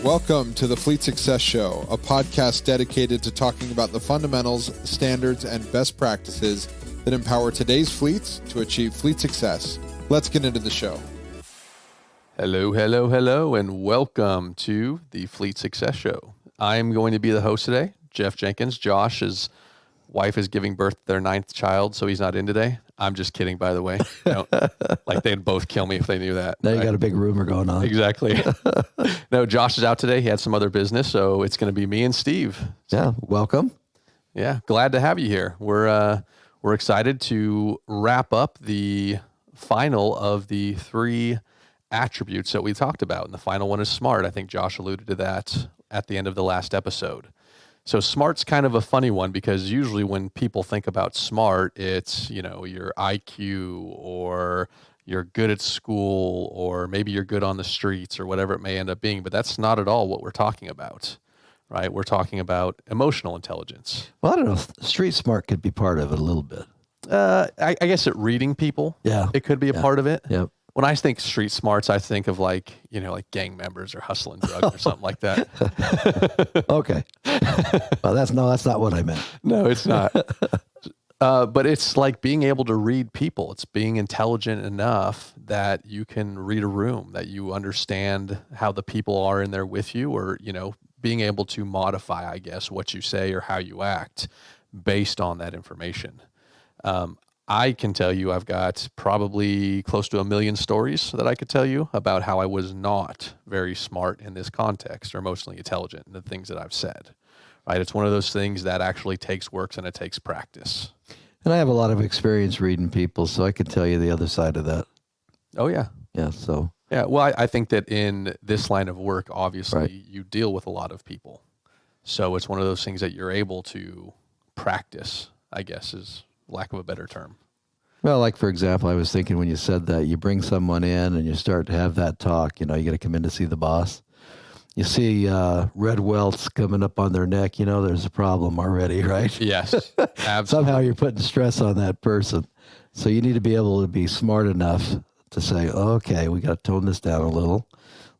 Welcome to the Fleet Success Show, a podcast dedicated to talking about the fundamentals, standards, and best practices that empower today's fleets to achieve fleet success. Let's get into the show. Hello, and welcome to the Fleet Success Show. I'm going to be the host today, Jeff Jenkins. Josh's wife is giving birth to their 9th child, so he's not in today. I'm just kidding, by the way. Like they'd both kill me if they knew that. Now you got a big rumor going on. Exactly. No, Josh is out today. He had some other business, so it's going to be me and Steve. Yeah, welcome. Yeah, glad to have you here. We're excited to wrap up the final of the 3 attributes that we talked about, and the final one is SMART. I think Josh alluded to that at the end of the last episode. So SMART's kind of a funny one because usually when people think about SMART, it's, your IQ or you're good at school or maybe you're good on the streets or whatever it may end up being. But that's not at all what we're talking about, right? We're talking about emotional intelligence. Well, I don't know. Street smart could be part of it a little bit. I guess at reading people, it could be a part of it. Yep. When I think street smarts, I think of like gang members or hustling drugs or something like that. Okay. Well, that's not what I meant. No, it's not. But it's like being able to read people. It's being intelligent enough that you can read a room, that you understand how the people are in there with you, or, being able to modify, I guess, what you say or how you act based on that information. I can tell you I've got probably close to 1 million stories that I could tell you about how I was not very smart in this context or emotionally intelligent in the things that I've said, right? It's one of those things that actually takes work and it takes practice. And I have a lot of experience reading people, so I can tell you the other side of that. Oh, yeah. Yeah, so. Yeah, well, I think that in this line of work, obviously, right, you deal with a lot of people. So it's one of those things that you're able to practice, I guess, is lack of a better term. Well, like, for example, I was thinking when you said that, you bring someone in and you start to have that talk, you got to come in to see the boss. You see red welts coming up on their neck, there's a problem already, right? Yes, absolutely. Somehow you're putting stress on that person. So you need to be able to be smart enough to say, okay, we got to tone this down a little.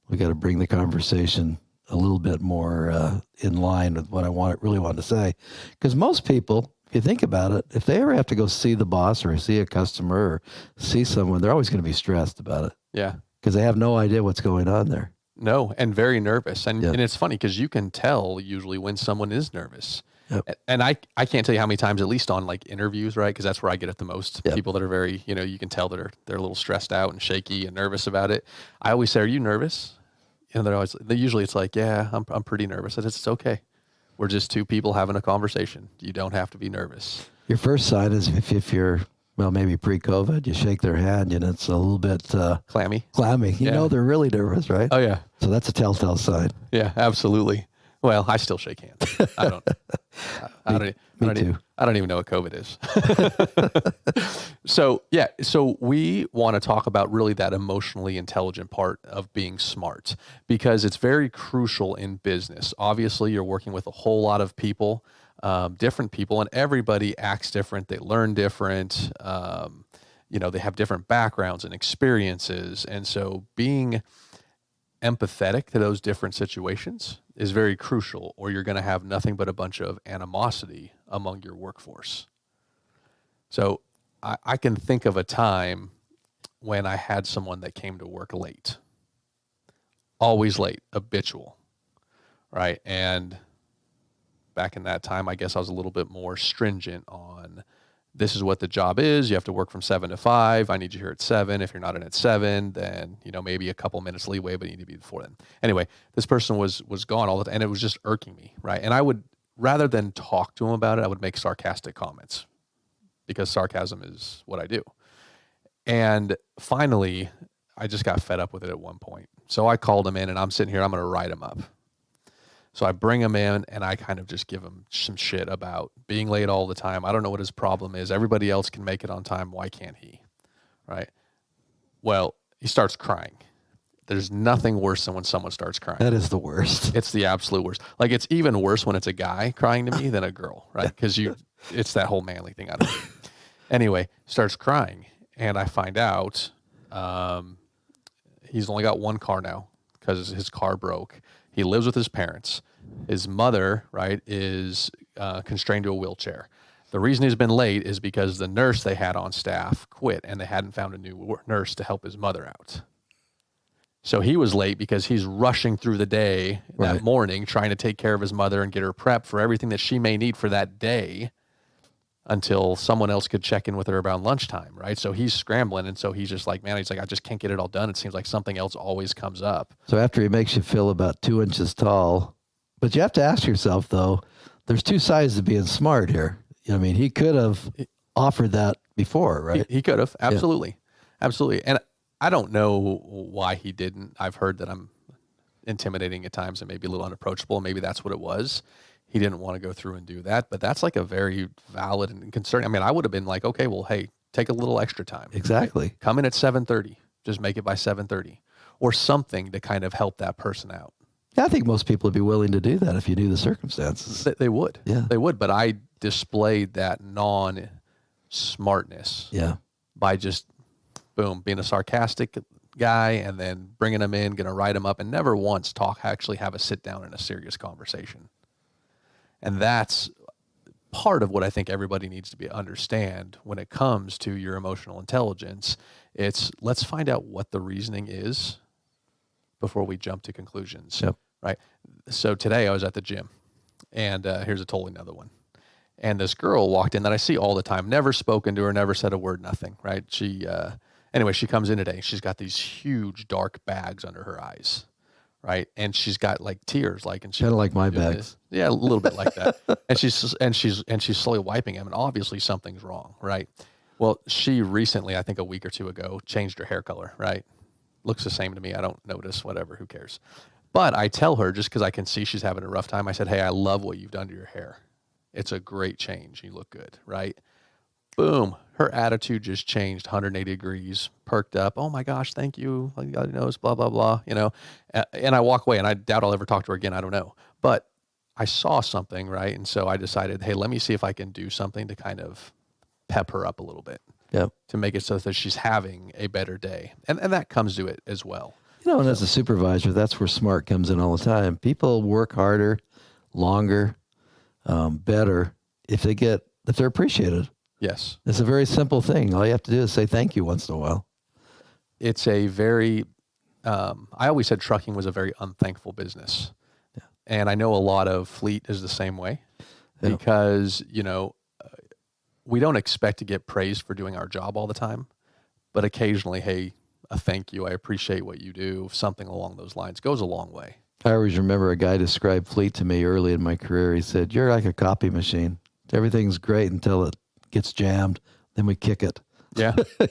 We got to bring the conversation a little bit more in line with what I really want to say. Because most people, if you think about it, if they ever have to go see the boss or see a customer or see someone, they're always going to be stressed about it. Yeah. Because they have no idea what's going on there. No, and very nervous. And, Yep. and it's funny because you can tell usually when someone is nervous. Yep. And I can't tell you how many times, at least on like interviews, right? Because that's where I get it the most. Yep. People that are very, you can tell they're a little stressed out and shaky and nervous about it. I always say, "Are you nervous?" Usually it's like, "Yeah, I'm pretty nervous." It's okay. We're just 2 people having a conversation. You don't have to be nervous. Your first sign is if you're, well, maybe pre-COVID, you shake their hand and it's a little bit Clammy. You know they're really nervous, right? Oh, yeah. So that's a telltale sign. Yeah, absolutely. Well, I still shake hands. I don't. Me too. I don't even know what COVID is. So we want to talk about really that emotionally intelligent part of being smart because it's very crucial in business. Obviously, you're working with a whole lot of people, different people, and everybody acts different. They learn different. They have different backgrounds and experiences, and so being empathetic to those different situations is very crucial, or you're going to have nothing but a bunch of animosity among your workforce. So I can think of a time when I had someone that came to work late, always late, habitual, right? And back in that time, I guess I was a little bit more stringent on this is what the job is. You have to work from 7 to 5. I need you here at 7. If you're not in at 7, then, maybe a couple minutes leeway, but you need to be before then. Anyway, this person was gone all the time, and it was just irking me, right? And I would, rather than talk to him about it, I would make sarcastic comments because sarcasm is what I do. And finally, I just got fed up with it at one point. So I called him in, and I'm sitting here, I'm going to write him up. So I bring him in and I kind of just give him some shit about being late all the time. I don't know what his problem is. Everybody else can make it on time. Why can't he? Right? Well, he starts crying. There's nothing worse than when someone starts crying. That is the worst. It's the absolute worst. Like, it's even worse when it's a guy crying to me than a girl, right? Because it's that whole manly thing. I don't know. Anyway, starts crying. And I find out he's only got one car now because his car broke. He lives with his parents. His mother, right, is constrained to a wheelchair. The reason he's been late is because the nurse they had on staff quit and they hadn't found a new nurse to help his mother out. So he was late because he's rushing through the day that morning, trying to take care of his mother and get her prepped for everything that she may need for that day until someone else could check in with her around lunchtime, right? So he's scrambling, and so he's just like, man, he's like, I just can't get it all done. It seems like something else always comes up. So after he makes you feel about 2 inches tall, but you have to ask yourself, though, there's two sides to being smart here. I mean, he could have offered that before, right? He could have, absolutely. Yeah. Absolutely. And I don't know why he didn't. I've heard that I'm intimidating at times and maybe a little unapproachable. Maybe that's what it was. He didn't want to go through and do that, but that's like a very valid and concerning. I mean, I would have been like, okay, well, hey, take a little extra time. Exactly. Right? Come in at 7:30. Just make it by 7:30 or something to kind of help that person out. Yeah, I think most people would be willing to do that if you knew the circumstances. They would. Yeah. They would, but I displayed that non-smartness by just, boom, being a sarcastic guy and then bringing them in, going to write them up, and never once actually have a sit down in a serious conversation. And that's part of what I think everybody needs to understand when it comes to your emotional intelligence. It's let's find out what the reasoning is before we jump to conclusions. Yep. Right. So today I was at the gym, and here's a totally another one. And this girl walked in that I see all the time, never spoken to her, never said a word, nothing. Right. Anyway, she comes in today. She's got these huge dark bags under her eyes. Right. And she's got like tears, like, and she's kind of like my bags. Yeah. A little bit like that. and she's slowly wiping them, and obviously something's wrong. Right. Well, she recently, I think a week or two ago, changed her hair color. Right. Looks the same to me. I don't notice, whatever, who cares? But I tell her, just because I can see she's having a rough time, I said, hey, I love what you've done to your hair. It's a great change. You look good, right? Boom. Her attitude just changed 180 degrees, perked up. Oh my gosh, thank you. God knows, blah, blah, blah, and I walk away, and I doubt I'll ever talk to her again. I don't know. But I saw something, right? And so I decided, hey, let me see if I can do something to kind of pep her up a little bit. Yep. To make it so that she's having a better day. And that comes to it as well. And as a supervisor, that's where smart comes in all the time. People work harder, longer, better if they're appreciated. Yes. It's a very simple thing. All you have to do is say thank you once in a while. It's a very, I always said trucking was a very unthankful business. Yeah. And I know a lot of fleet is the same way because, we don't expect to get praised for doing our job all the time, but occasionally, hey, a thank you, I appreciate what you do, something along those lines goes a long way. I always remember a guy described fleet to me early in my career. He said, you're like a copy machine. Everything's great until it gets jammed. Then we kick it. Yeah. I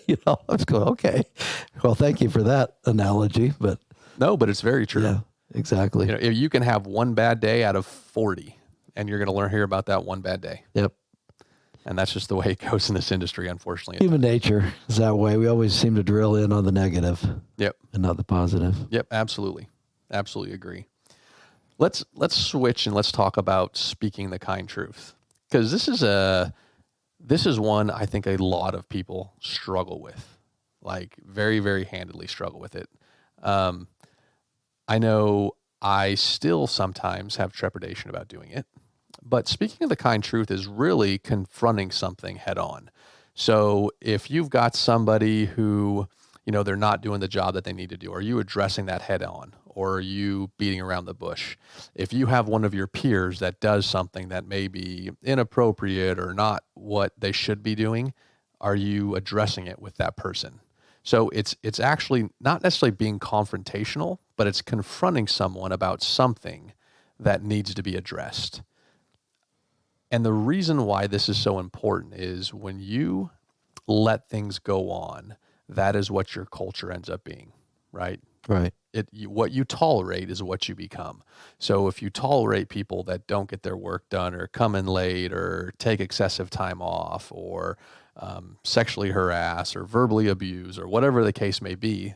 was going, okay. Well, thank you for that analogy. But it's very true. Yeah, exactly. If you can have one bad day out of 40, and you're going to hear about that one bad day. Yep. And that's just the way it goes in this industry, unfortunately. Human nature is that way. We always seem to drill in on the negative. Yep. And not the positive. Yep, absolutely. Absolutely agree. Let's switch and let's talk about speaking the kind truth. Because this is one I think a lot of people struggle with. Like very, very handedly struggle with it. I know I still sometimes have trepidation about doing it. But speaking of the kind truth is really confronting something head on. So if you've got somebody who, they're not doing the job that they need to do, are you addressing that head on? Or are you beating around the bush? If you have one of your peers that does something that may be inappropriate or not what they should be doing, are you addressing it with that person? So it's actually not necessarily being confrontational, but it's confronting someone about something that needs to be addressed. And the reason why this is so important is when you let things go on, that is what your culture ends up being, right? Right. What you tolerate is what you become. So if you tolerate people that don't get their work done or come in late or take excessive time off or sexually harass or verbally abuse or whatever the case may be,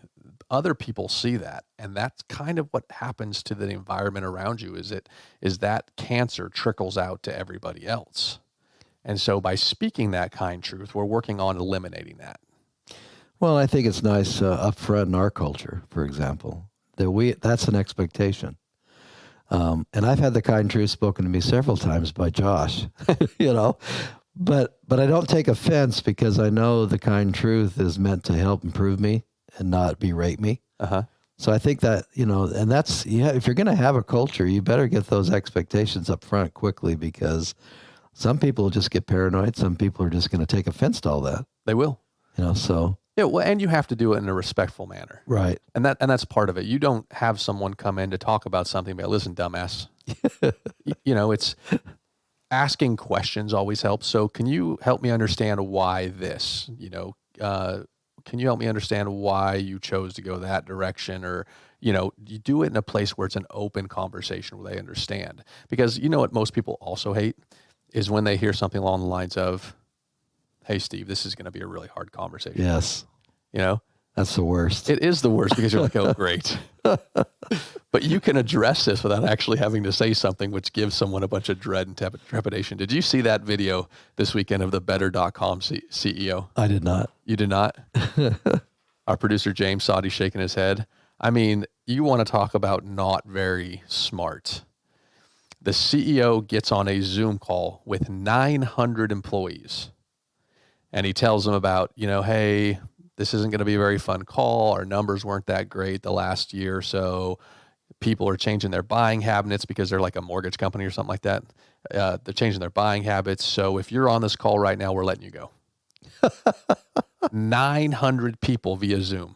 other people see that. And that's kind of what happens to the environment around you is that cancer trickles out to everybody else. And so by speaking that kind truth, we're working on eliminating that. Well, I think it's nice up front in our culture, for example, that that's an expectation. And I've had the kind truth spoken to me several times by Josh, you know, but I don't take offense because I know the kind truth is meant to help improve me and not berate me. Uh-huh. So I think that, you know, and that's, yeah, if you're going to have a culture, you better get those expectations up front quickly, because some people just get paranoid. Some people are just going to take offense to all that. They will. You know, so. Yeah, well, and you have to do it in a respectful manner. Right. And that's part of it. You don't have someone come in to talk about something, but listen, dumbass. You know, it's asking questions always helps. So can you help me understand why this, you know, can you help me understand why you chose to go that direction? Or, you know, you do it in a place where it's an open conversation where they understand. Because you know what most people also hate is when they hear something along the lines of, hey, Steve, this is going to be a really hard conversation. Yes. You know? That's the worst. It is the worst because you're like, oh, great. But you can address this without actually having to say something, which gives someone a bunch of dread and trepidation. Did you see that video this weekend of the Better.com CEO? I did not. You did not? Our producer, James Saudy, shaking his head. I mean, you want to talk about not very smart. The CEO gets on a Zoom call with 900 employees, and he tells them about, you know, hey, this isn't going to be a very fun call. Our numbers weren't that great the last year or so. People are changing their buying habits because they're like a mortgage company or something like that. They're changing their buying habits. So if you're on this call right now, we're letting you go. 900 people via Zoom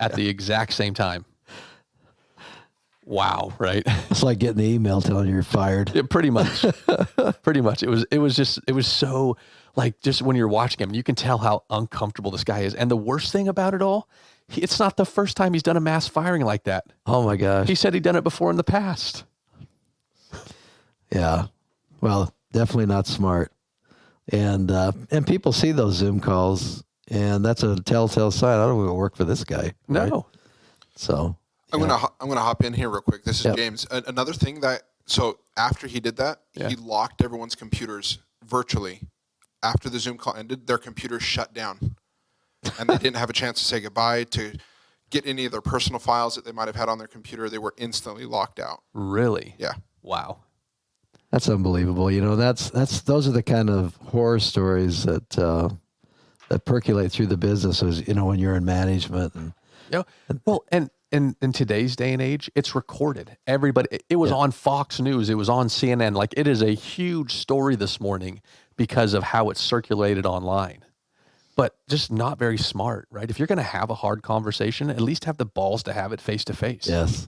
at the exact same time. Wow, right? It's like getting the email telling you you're fired. Yeah, pretty much. Pretty much. It was so, like, just when you're watching him, you can tell how uncomfortable this guy is. And the worst thing about it all, it's not the first time he's done a mass firing like that. Oh my gosh. He said he'd done it before in the past. Yeah. Well, definitely not smart. And people see those Zoom calls, and that's a telltale sign. I don't want to work for this guy. Right? No. So I'm gonna hop in here real quick. This is Yep. James. Another thing so after he did that, Yeah. he locked everyone's computers virtually. After the Zoom call ended, their computers shut down, and they didn't have a chance to say goodbye, to get any of their personal files that they might have had on their computer. They were instantly locked out. Really? Yeah. Wow. that's unbelievable. You know, those are the kind of horror stories that percolate through the business, as you know, when you're in management. And Yeah. Well, and in today's day and age, it's recorded. Everybody, it was on Fox News. It was on CNN. Like, it is a huge story this morning because of how it's circulated online. But just not very smart, right? If you're going to have a hard conversation, at least have the balls to have it face to face. yes.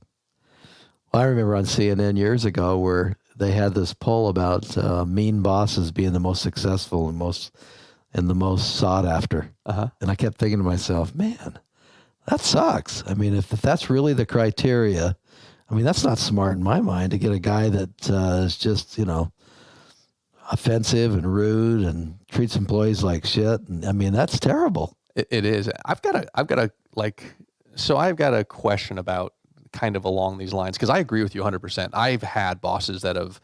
Well, I remember on CNN years ago where they had this poll about mean bosses being the most successful and the most sought after. Uh-huh. And I kept thinking to myself, man, that sucks. I mean, if that's really the criteria, I mean, that's not smart in my mind to get a guy that is just, you know, offensive and rude and treats employees like shit. And I mean, that's terrible. It is. I've got a question about kind of along these lines, because I agree with you 100%. I've had bosses that have,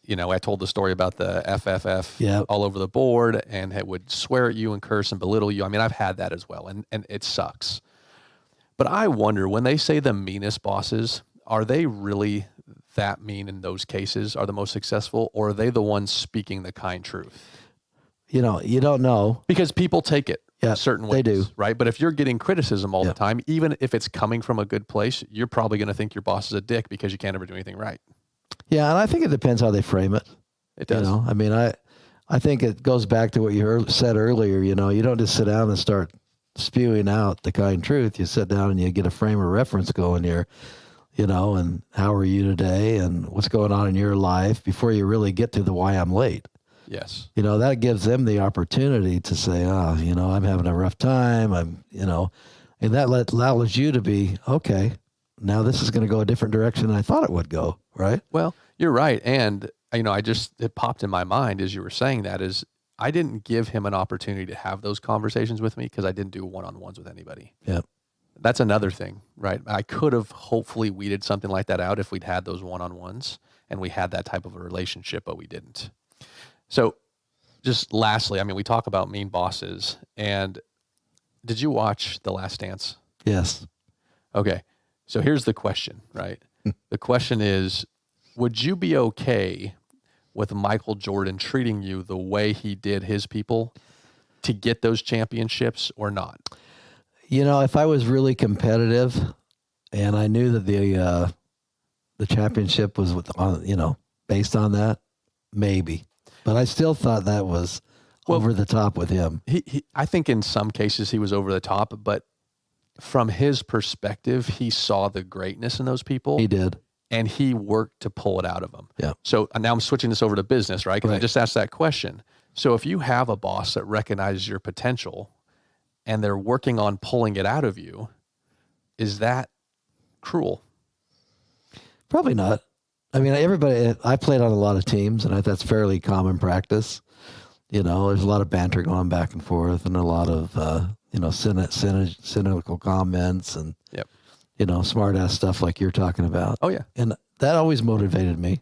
you know, I told the story about the FFF all over the board, and it would swear at you and curse and belittle you. I mean, I've had that as well, and it sucks. But I wonder, when they say the meanest bosses, are they really that mean in those cases, are the most successful, or are they the ones speaking the kind truth? You know, you don't know. Because people take it certain ways, they do. right? But if you're getting criticism all the time, even if it's coming from a good place, you're probably going to think your boss is a dick because you can't ever do anything right. Yeah, and I think it depends how they frame it. It does. You know, I mean, I think it goes back to what you said earlier. You know, you don't just sit down and start spewing out the kind truth. You sit down and you get a frame of reference going here, you know, and how are you today and what's going on in your life before you really get to the why I'm late. Yes. You know, that gives them the opportunity to say, oh, you know, I'm having a rough time. You know, and that allows you to be, okay, now this is going to go a different direction than I thought it would go. Right. Well, you're right. And, you know, it popped in my mind as you were saying that is I didn't give him an opportunity to have those conversations with me because I didn't do one-on-ones with anybody. Yeah. That's another thing, right? I could have hopefully weeded something like that out if we'd had those one-on-ones and we had that type of a relationship, but we didn't. So just lastly, I mean, we talk about mean bosses, and did you watch The Last Dance? Yes. Okay. So here's the question, right? The question is, Would you be okay with Michael Jordan treating you the way he did his people to get those championships or not? If I was really competitive and I knew that the championship was based on that, maybe. But I still thought that was over the top with him. I think in some cases he was over the top, but from his perspective, he saw the greatness in those people. He did. And he worked to pull it out of them. Yeah. So now I'm switching this over to business, right? Because I just asked that question. So if you have a boss that recognizes your potential and they're working on pulling it out of you, is that cruel? Probably not. I mean, I played on a lot of teams, and that's fairly common practice. There's a lot of banter going back and forth and a lot of, cynical comments and, smart ass stuff like you're talking about. Oh, yeah. And that always motivated me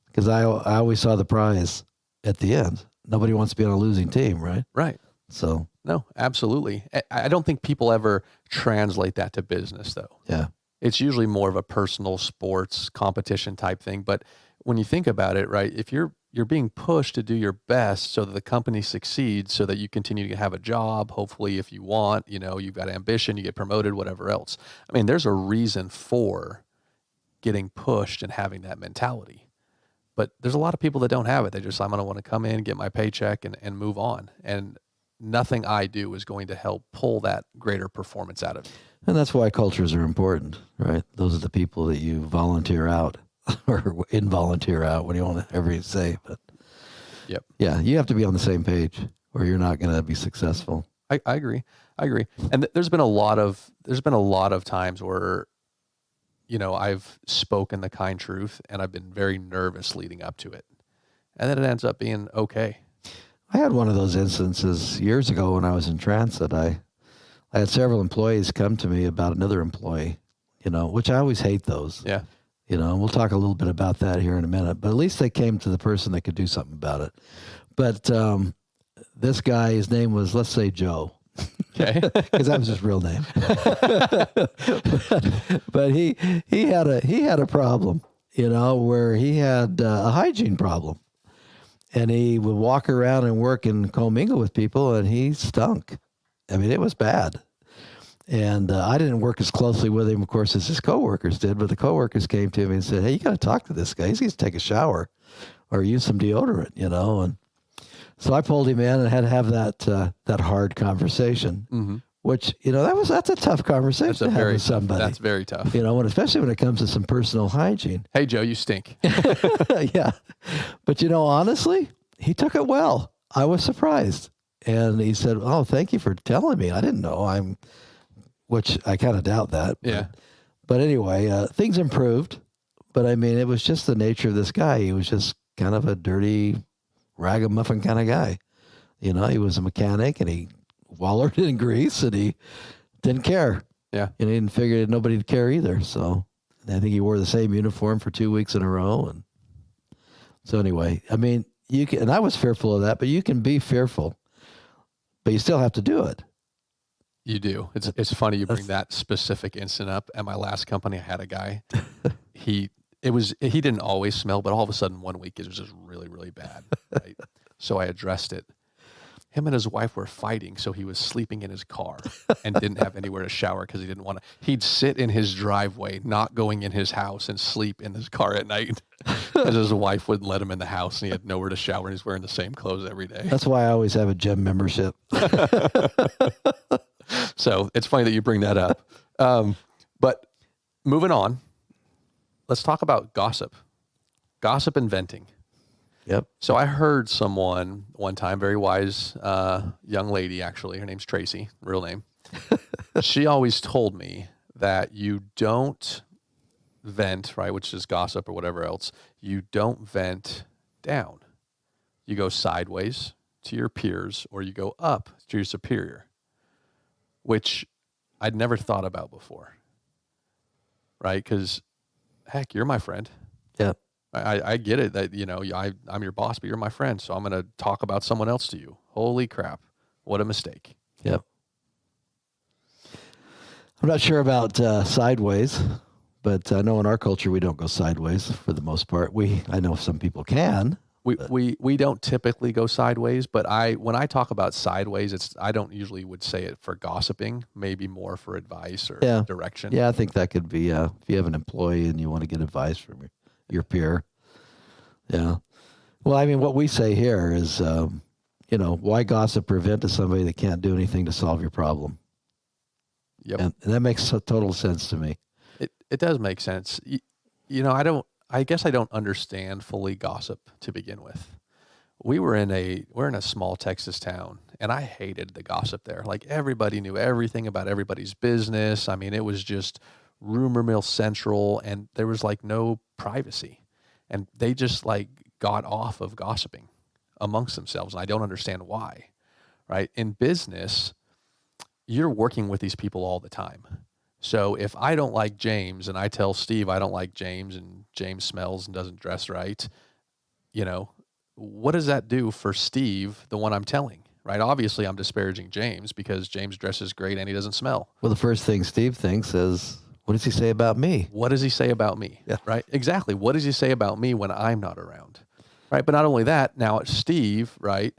because I always saw the prize at the end. Nobody wants to be on a losing team, right? Right. So. No, absolutely. I don't think people ever translate that to business, though. Yeah. It's usually more of a personal sports competition type thing. But when you think about it, right, if you're being pushed to do your best so that the company succeeds, so that you continue to have a job, hopefully if you want, you've got ambition, you get promoted, whatever else. I mean, there's a reason for getting pushed and having that mentality. But there's a lot of people that don't have it. I'm going to want to come in, get my paycheck and move on. And nothing I do is going to help pull that greater performance out of you. And that's why cultures are important, right? Those are the people that you volunteer out or involunteer out, what do you want to ever say? But yep. Yeah, you have to be on the same page or you're not going to be successful. I agree. And there's been a lot of times where, I've spoken the kind truth and I've been very nervous leading up to it. And then it ends up being okay. I had one of those instances years ago when I was in transit. I had several employees come to me about another employee, which I always hate those. Yeah. And we'll talk a little bit about that here in a minute, but at least they came to the person that could do something about it. But this guy, his name was, let's say, Joe. Okay. Because that was his real name. but he had a problem, where he had a hygiene problem. And he would walk around and work and commingle with people, and he stunk. I mean, it was bad. And I didn't work as closely with him, of course, as his coworkers did. But the coworkers came to me and said, "Hey, you got to talk to this guy. He's going to take a shower or use some deodorant, And so I pulled him in and had to have that hard conversation, mm-hmm. which that's a tough conversation to have with somebody. That's very tough. Especially when it comes to some personal hygiene. Hey, Joe, you stink. Yeah, but honestly, he took it well. I was surprised. And he said, "Oh, thank you for telling me. I didn't know." Which I kind of doubt that. Yeah. But anyway, things improved. But I mean, it was just the nature of this guy. He was just kind of a dirty, ragamuffin kind of guy. He was a mechanic and he wallered in grease and he didn't care. Yeah. And he didn't figure nobody'd care either. So I think he wore the same uniform for 2 weeks in a row. And so anyway, I mean, and I was fearful of that, but you can be fearful. But you still have to do it. You do. It's funny you bring that specific incident up. At my last company, I had a guy. He didn't always smell, but all of a sudden 1 week it was just really, really bad. Right? So I addressed it. Him and his wife were fighting, so he was sleeping in his car and didn't have anywhere to shower because he didn't want to. He'd sit in his driveway, not going in his house, and sleep in his car at night because his wife wouldn't let him in the house, and he had nowhere to shower, and he's wearing the same clothes every day. That's why I always have a gym membership. So it's funny that you bring that up. But moving on, let's talk about gossip and venting. Yep. So I heard someone one time, very wise young lady, actually, her name's Tracy, real name. She always told me that you don't vent, right, which is gossip or whatever else. You don't vent down. You go sideways to your peers or you go up to your superior, which I'd never thought about before, right? Because, heck, you're my friend. Yeah. I get it that, I'm your boss, but you're my friend, so I'm going to talk about someone else to you. Holy crap. What a mistake. Yep. I'm not sure about sideways, But I know in our culture, we don't go sideways for the most part. I know some people can. We don't typically go sideways, but when I talk about sideways, I don't usually would say it for gossiping, maybe more for advice or direction. Yeah, I think that could be, if you have an employee and you want to get advice from your peer. Yeah. Well, I mean, what we say here is, why gossip prevent to somebody that can't do anything to solve your problem? Yep. And that makes total sense to me. It does make sense. I guess I don't understand fully gossip to begin with. We're in a small Texas town, and I hated the gossip there. Like, everybody knew everything about everybody's business. I mean, it was just rumor mill central, and there was like no privacy. And they just like got off of gossiping amongst themselves, and I don't understand why. Right? In business, you're working with these people all the time. So if I don't like James and I tell Steve I don't like James, and James smells and doesn't dress right, what does that do for Steve, the one I'm telling, right? Obviously, I'm disparaging James because James dresses great and he doesn't smell. Well, the first thing Steve thinks is, what does he say about me? What does he say about me? Yeah. Right? Exactly. What does he say about me when I'm not around? Right? But not only that, now Steve, right,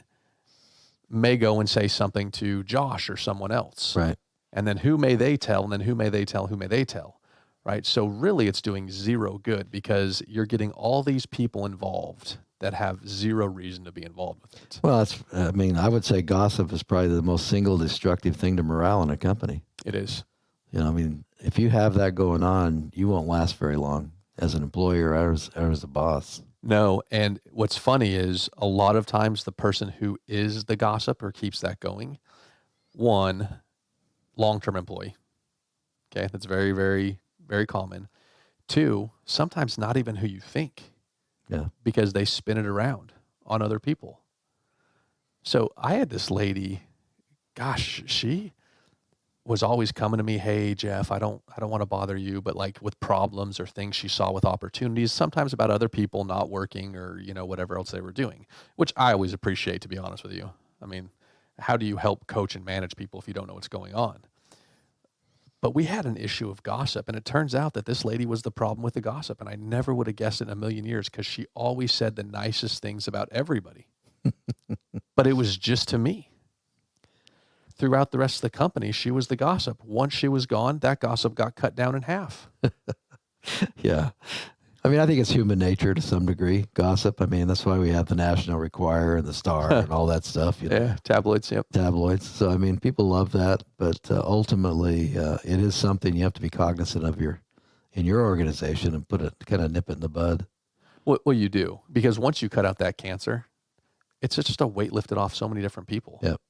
may go and say something to Josh or someone else. Right. And then who may they tell? And then who may they tell? Who may they tell? Right? So really it's doing zero good because you're getting all these people involved that have zero reason to be involved with it. Well, I would say gossip is probably the most single destructive thing to morale in a company. It is. If you have that going on, you won't last very long as an employer or as a boss. No. And what's funny is a lot of times the person who is the gossip or keeps that going, one, long-term employee. Okay. That's very, very, very common. Two, sometimes not even who you think. Yeah. Because they spin it around on other people. So I had this lady, gosh, she was always coming to me, hey, Jeff, I don't want to bother you, but like with problems or things she saw with opportunities, sometimes about other people not working or, whatever else they were doing, which I always appreciate, to be honest with you. I mean, how do you help coach and manage people if you don't know what's going on? But we had an issue of gossip, and it turns out that this lady was the problem with the gossip, and I never would have guessed it in a million years because she always said the nicest things about everybody. But it was just to me. Throughout the rest of the company, she was the gossip. Once she was gone, that gossip got cut down in half. Yeah. I think it's human nature to some degree, gossip. That's why we have the National Enquirer and the Star and all that stuff. Yeah, tabloids, yep. Tabloids. So, people love that, but ultimately, it is something you have to be cognizant of in your organization and kind of nip it in the bud. Well, you do, because once you cut out that cancer, it's just a weight lifted off so many different people. Yep.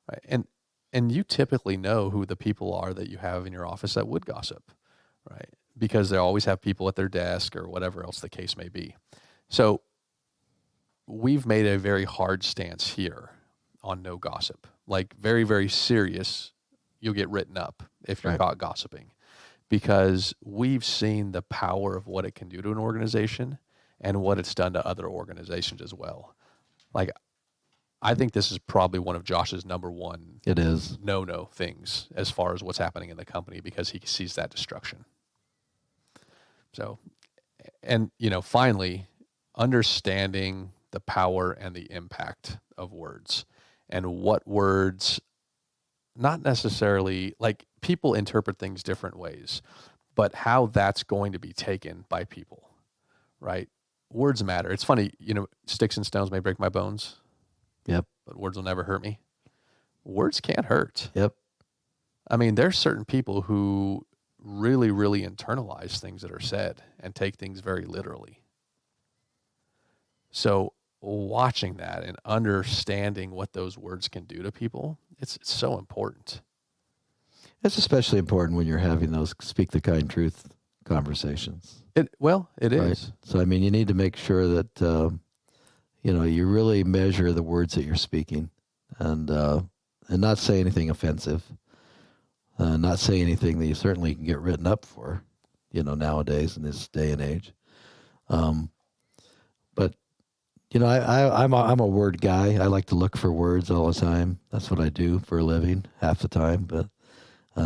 Right? And you typically know who the people are that you have in your office that would gossip, right? Because they always have people at their desk or whatever else the case may be. So we've made a very hard stance here on no gossip. Like, very, very serious, you'll get written up if you're caught gossiping. Because we've seen the power of what it can do to an organization and what it's done to other organizations as well. Like, I think this is probably one of Josh's number one no things as far as what's happening in the company, because he sees that destruction. So, and, finally, understanding the power and the impact of words, and what words, not necessarily, like, people interpret things different ways, but how that's going to be taken by people, right? Words matter. It's funny, sticks and stones may break my bones. Yep. But words will never hurt me. Words can't hurt. Yep. There's certain people who really, really internalize things that are said and take things very literally. So watching that and understanding what those words can do to people, it's so important. It's especially important when you're having those speak the kind truth conversations. It is. Right? So, you need to make sure that, you really measure the words that you're speaking and not say anything offensive. Not say anything that you certainly can get written up for, nowadays in this day and age. But, I'm a word guy. I like to look for words all the time. That's what I do for a living half the time. But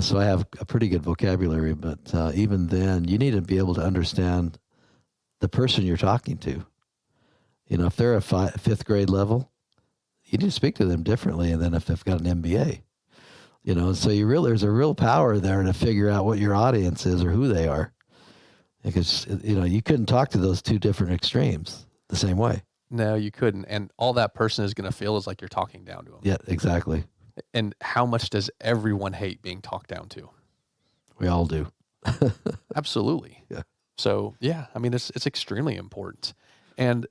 So I have a pretty good vocabulary, but even then, you need to be able to understand the person you're talking to. If they're a fifth grade level, you need to speak to them differently than if they've got an MBA. So there's a real power there to figure out what your audience is or who they are. Because, you couldn't talk to those two different extremes the same way. No, you couldn't. And all that person is going to feel is like you're talking down to them. Yeah, exactly. And how much does everyone hate being talked down to? We all do. Absolutely. Yeah. So, yeah, I mean, it's extremely important. And,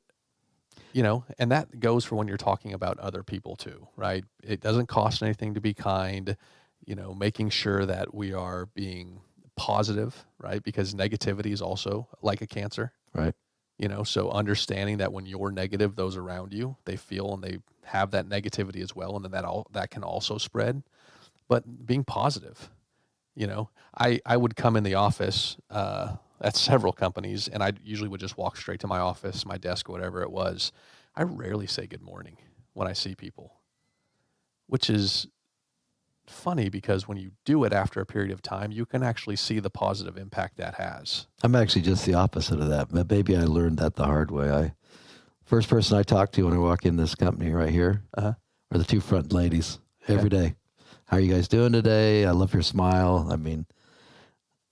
and that goes for when you're talking about other people too, right? It doesn't cost anything to be kind, making sure that we are being positive, right? Because negativity is also like a cancer. Right. So understanding that when you're negative, those around you, they feel and they have that negativity as well. And then that can also spread, but being positive, I would come in the office, at several companies, and I usually would just walk straight to my office, my desk, whatever it was. I rarely say good morning when I see people, which is funny because when you do it after a period of time, you can actually see the positive impact that has. I'm actually just the opposite of that. But maybe I learned that the hard way. First person I talk to when I walk in this company right here are the two front ladies every day. How are you guys doing today? I love your smile. I mean,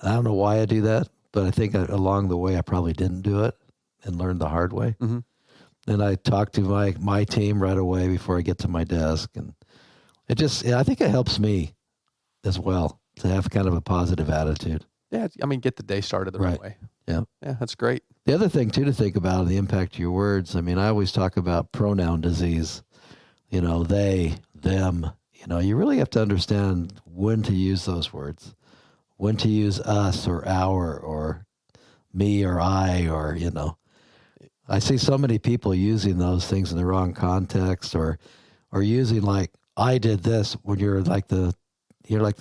I don't know why I do that, but I think along the way I probably didn't do it and learned the hard way. Mm-hmm. Then I talk to my team right away before I get to my desk, and I think it helps me as well to have kind of a positive attitude. Yeah, I mean, get the day started the right way. Yeah. Yeah, that's great. The other thing too to think about, the impact of your words. I mean, I always talk about pronoun disease. They, them. You really have to understand when to use those words. When to use us or our or me or I or, I see so many people using those things in the wrong context or using like, I did this when you're like the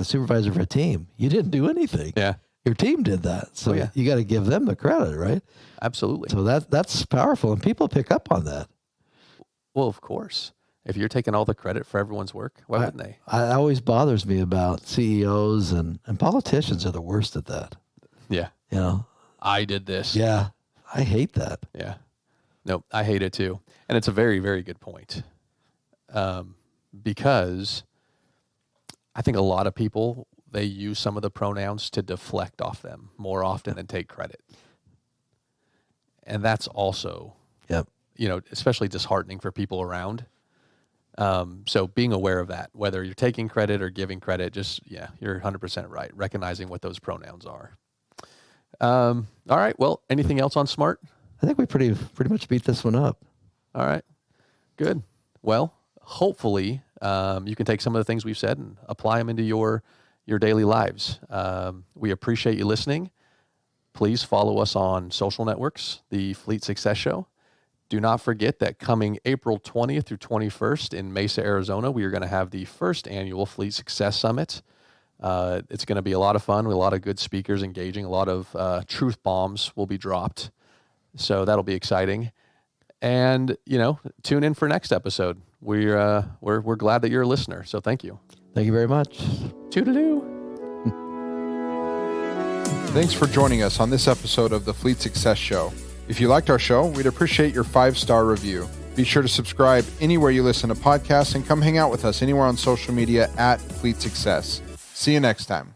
supervisor of a team. You didn't do anything. Yeah. Your team did that. So you got to give them the credit, right? Absolutely. So that's powerful and people pick up on that. Well, of course. If you're taking all the credit for everyone's work, why wouldn't they? It always bothers me about CEOs and politicians are the worst at that. Yeah. I did this. Yeah. I hate that. Yeah. No, I hate it too. And it's a very, very good point. Because I think a lot of people, they use some of the pronouns to deflect off them more often than take credit. And that's also, especially disheartening for people around. So being aware of that, whether you're taking credit or giving credit, you're 100% right. Recognizing what those pronouns are. All right. Well, anything else on SMART? I think we pretty much beat this one up. All right. Good. Well, hopefully you can take some of the things we've said and apply them into your daily lives. We appreciate you listening. Please follow us on social networks, the Fleet Success Show. Do not forget that coming April 20th through 21st in Mesa, Arizona, we are going to have the first annual Fleet Success Summit. It's going to be a lot of fun with a lot of good speakers engaging. A lot of truth bombs will be dropped. So that'll be exciting. And, tune in for next episode. We're glad that you're a listener. So thank you. Thank you very much. Toodaloo. Thanks for joining us on this episode of the Fleet Success Show. If you liked our show, we'd appreciate your 5-star review. Be sure to subscribe anywhere you listen to podcasts and come hang out with us anywhere on social media at Fleet Success. See you next time.